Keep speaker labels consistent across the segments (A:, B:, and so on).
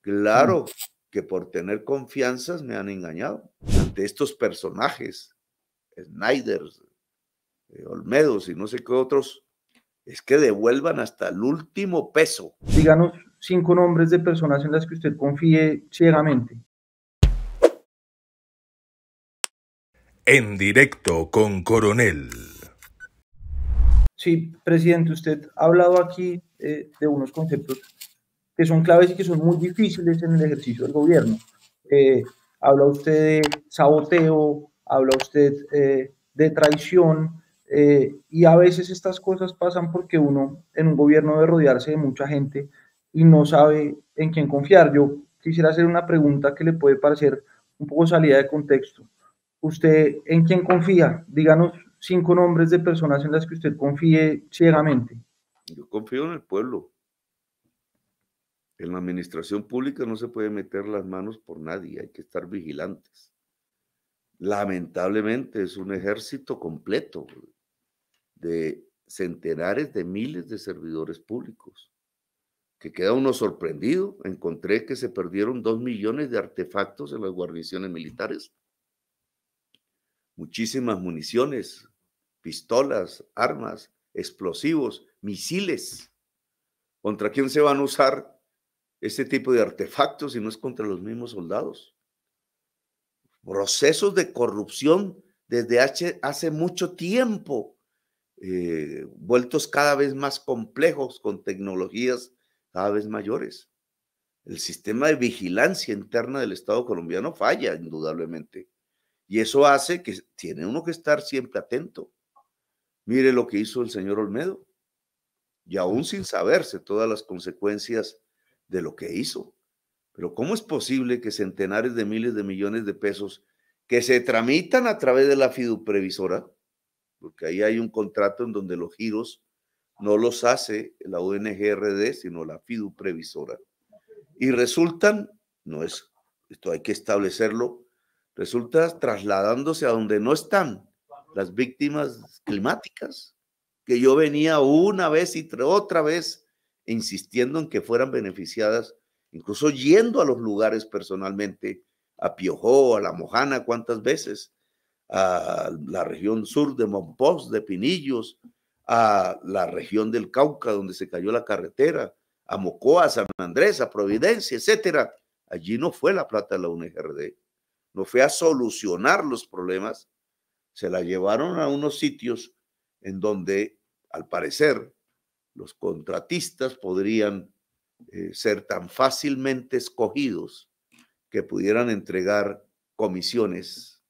A: Claro que por tener confianzas me han engañado. Ante estos personajes, Snyder, Olmedos y no sé qué otros, es que devuelvan hasta el último peso.
B: Díganos 5 nombres de personas en las que usted confíe ciegamente.
C: En directo con Coronel.
B: Sí, presidente, usted ha hablado aquí de unos conceptos que son claves y que son muy difíciles en el ejercicio del gobierno. Habla usted de saboteo, habla usted de traición, y a veces estas cosas pasan porque uno en un gobierno debe rodearse de mucha gente y no sabe en quién confiar. Yo quisiera hacer una pregunta que le puede parecer un poco salida de contexto. ¿Usted en quién confía? Díganos 5 nombres de personas en las que usted confíe ciegamente.
A: Yo confío en el pueblo. En la administración pública no se puede meter las manos por nadie, hay que estar vigilantes. Lamentablemente es un ejército completo de centenares de miles de servidores públicos, que queda uno sorprendido. Encontré que se perdieron 2 millones de artefactos en las guarniciones militares, muchísimas municiones, pistolas, armas, explosivos, misiles. ¿Contra quién se van a usar este tipo de artefactos si no es contra los mismos soldados? Procesos de corrupción desde hace mucho tiempo, vueltos cada vez más complejos con tecnologías cada vez mayores. El sistema de vigilancia interna del Estado colombiano falla indudablemente, y eso hace que tiene uno que estar siempre atento. Mire lo que hizo el señor Olmedo, y aún sin saberse todas las consecuencias de lo que hizo. Pero ¿cómo es posible que centenares de miles de millones de pesos que se tramitan a través de la fiduprevisora, porque ahí hay un contrato en donde los giros no los hace la ONG-RD, sino la fiduprevisora, y resultan, no es, esto hay que establecerlo, resulta trasladándose a donde no están las víctimas climáticas, que yo venía una vez y otra vez insistiendo en que fueran beneficiadas, incluso yendo a los lugares personalmente, a Piojó, a La Mojana, cuántas veces, a la región sur de Monpós, de Pinillos, a la región del Cauca, donde se cayó la carretera, a Mocoa, a San Andrés, a Providencia, etcétera. Allí no fue la plata de la UNGRD, no fue a solucionar los problemas, se la llevaron a unos sitios en donde, al parecer, los contratistas podrían ser tan fácilmente escogidos que pudieran entregar comisiones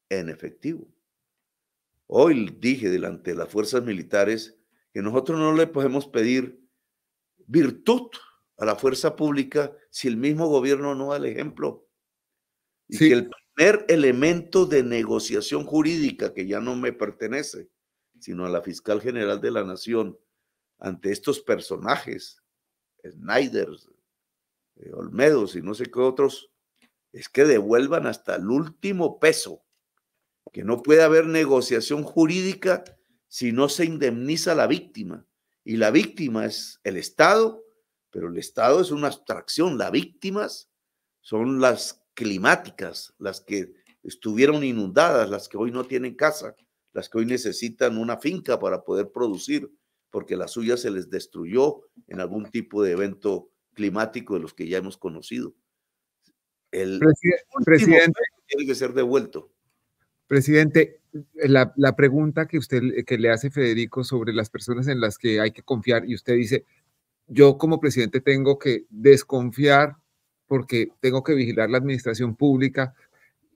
A: en efectivo. Hoy dije delante de las fuerzas militares que nosotros no le podemos pedir virtud a la fuerza pública si el mismo gobierno no da el ejemplo. Y sí, que el primer elemento de negociación jurídica, que ya no me pertenece, sino a la fiscal general de la Nación, ante estos personajes, Snyder, Olmedos y no sé qué otros, es que devuelvan hasta el último peso, que no puede haber negociación jurídica si no se indemniza a la víctima. Y la víctima es el Estado, pero el Estado es una abstracción. Las víctimas son las climáticas, las que estuvieron inundadas, las que hoy no tienen casa, las que hoy necesitan una finca para poder producir, porque la suya se les destruyó en algún tipo de evento climático de los que ya hemos conocido. El
D: presidente
A: tiene que ser devuelto.
D: Presidente, la pregunta que le hace Federico sobre las personas en las que hay que confiar, y usted dice, yo como presidente tengo que desconfiar porque tengo que vigilar la administración pública,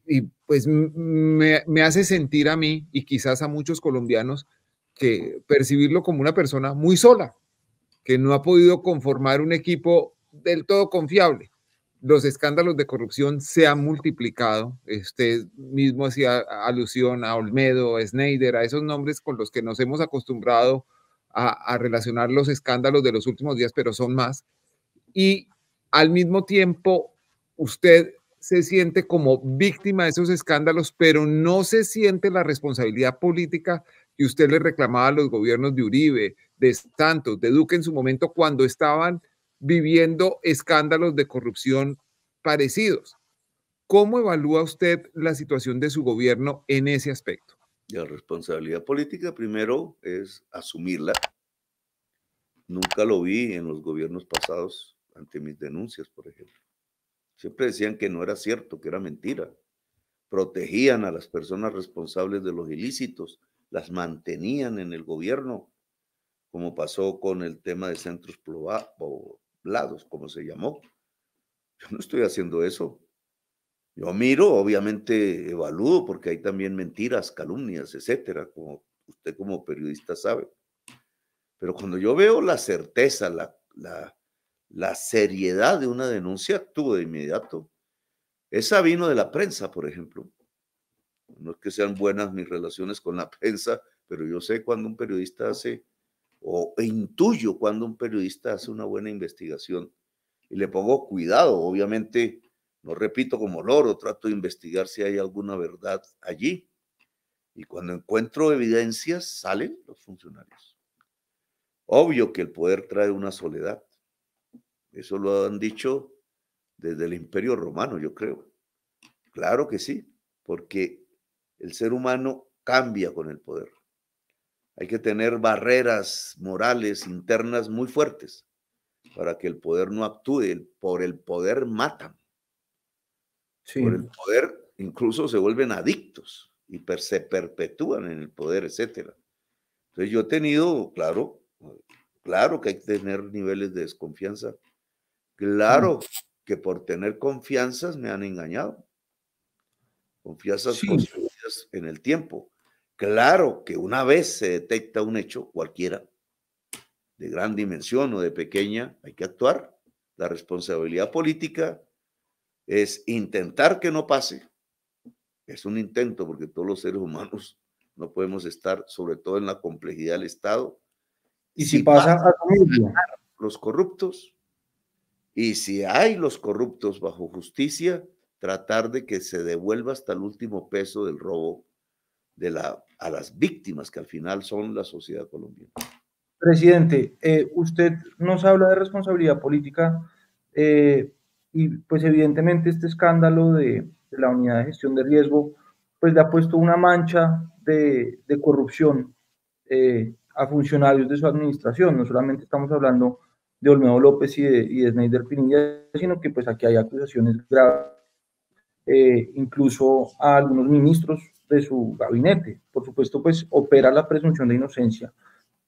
D: y pues me hace sentir a mí y quizás a muchos colombianos que percibirlo como una persona muy sola, que no ha podido conformar un equipo del todo confiable. Los escándalos de corrupción se han multiplicado. Usted mismo hacía alusión a Olmedo, a Snyder, a esos nombres con los que nos hemos acostumbrado a relacionar los escándalos de los últimos días, pero son más. Y al mismo tiempo, usted se siente como víctima de esos escándalos, pero no se siente la responsabilidad política que usted le reclamaba a los gobiernos de Uribe, de Santos, de Duque en su momento, cuando estaban viviendo escándalos de corrupción parecidos. ¿Cómo evalúa usted la situación de su gobierno en ese aspecto?
A: La responsabilidad política primero es asumirla. Nunca lo vi en los gobiernos pasados ante mis denuncias, por ejemplo. Siempre decían que no era cierto, que era mentira. Protegían a las personas responsables de los ilícitos, las mantenían en el gobierno, como pasó con el tema de centros poblados, como se llamó. Yo no estoy haciendo eso. Yo miro, obviamente evalúo, porque hay también mentiras, calumnias, etcétera, como usted como periodista sabe. Pero cuando yo veo la certeza, la seriedad de una denuncia, actúo de inmediato. Esa vino de la prensa, por ejemplo. No es que sean buenas mis relaciones con la prensa, pero yo sé cuando un periodista hace, o intuyo cuando un periodista hace una buena investigación y le pongo cuidado. Obviamente, no repito como loro, trato de investigar si hay alguna verdad allí. Y cuando encuentro evidencias, salen los funcionarios. Obvio que el poder trae una soledad. Eso lo han dicho desde el Imperio Romano, yo creo. Claro que sí, porque el ser humano cambia con el poder. Hay que tener barreras morales internas muy fuertes para que el poder no actúe. Por el poder matan.
B: Sí.
A: Por el poder incluso se vuelven adictos y se perpetúan en el poder, etcétera. Entonces yo he tenido, claro que hay que tener niveles de desconfianza. Claro que por tener confianzas me han engañado. Confianzas
B: Sí,
A: construidas en el tiempo. Claro que una vez se detecta un hecho, cualquiera, de gran dimensión o de pequeña, hay que actuar. La responsabilidad política es intentar que no pase. Es un intento porque todos los seres humanos no podemos estar, sobre todo en la complejidad del Estado.
B: y si pasa,
A: pasan
B: asumirlo.
A: los corruptos, y si hay los corruptos bajo justicia, tratar de que se devuelva hasta el último peso del robo a las víctimas, que al final son la sociedad colombiana.
B: Presidente, usted nos habla de responsabilidad política y pues evidentemente este escándalo de la unidad de gestión de riesgo pues le ha puesto una mancha de corrupción a funcionarios de su administración. No solamente estamos hablando de Olmedo López y de Sneider Pinilla, sino que pues aquí hay acusaciones graves, incluso a algunos ministros de su gabinete. Por supuesto, pues opera la presunción de inocencia,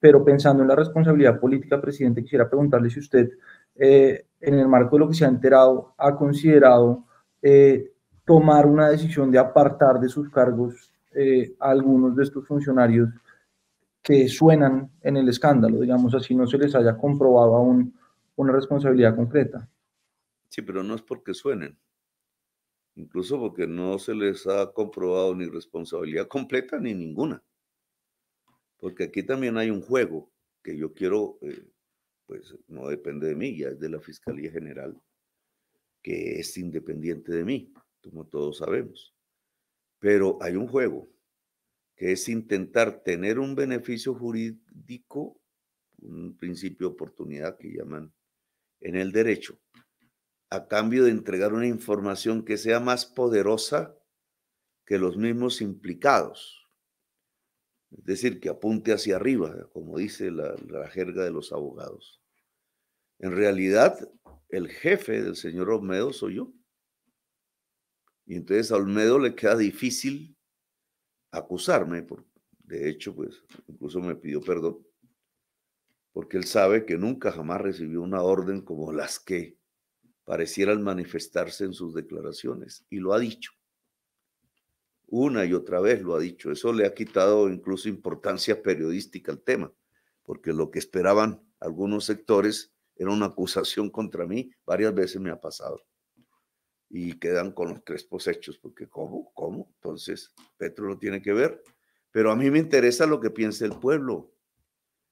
B: pero pensando en la responsabilidad política, presidente, quisiera preguntarle si usted, en el marco de lo que se ha enterado, ha considerado tomar una decisión de apartar de sus cargos a algunos de estos funcionarios que suenan en el escándalo, digamos así, no se les haya comprobado aún una responsabilidad concreta.
A: Sí, pero no es porque suenen, incluso porque no se les ha comprobado ni responsabilidad completa ni ninguna. Porque aquí también hay un juego que yo quiero, pues no depende de mí, ya es de la Fiscalía General, que es independiente de mí, como todos sabemos. Pero hay un juego que es intentar tener un beneficio jurídico, un principio de oportunidad que llaman en el derecho, a cambio de entregar una información que sea más poderosa que los mismos implicados. Es decir, que apunte hacia arriba, como dice la jerga de los abogados. En realidad, el jefe del señor Olmedo soy yo. Y entonces a Olmedo le queda difícil acusarme. De hecho, pues, incluso me pidió perdón, porque él sabe que nunca jamás recibió una orden como las que parecieran manifestarse en sus declaraciones. Y lo ha dicho. Una y otra vez lo ha dicho. Eso le ha quitado incluso importancia periodística al tema, porque lo que esperaban algunos sectores era una acusación contra mí. Varias veces me ha pasado. Y quedan con los crespos hechos, porque ¿cómo? Entonces, Petro no tiene que ver. Pero a mí me interesa lo que piensa el pueblo.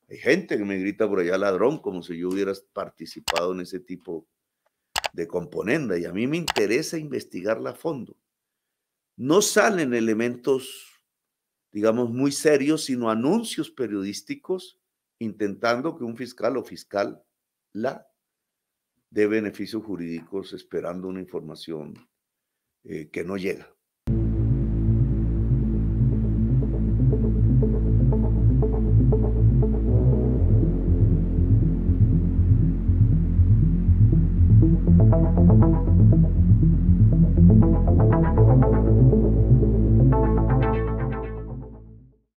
A: Hay gente que me grita por allá ladrón, como si yo hubiera participado en ese tipo de componenda. Y a mí me interesa investigarla a fondo. No salen elementos, digamos, muy serios, sino anuncios periodísticos intentando que un fiscal o fiscal de beneficios jurídicos esperando una información que no llega.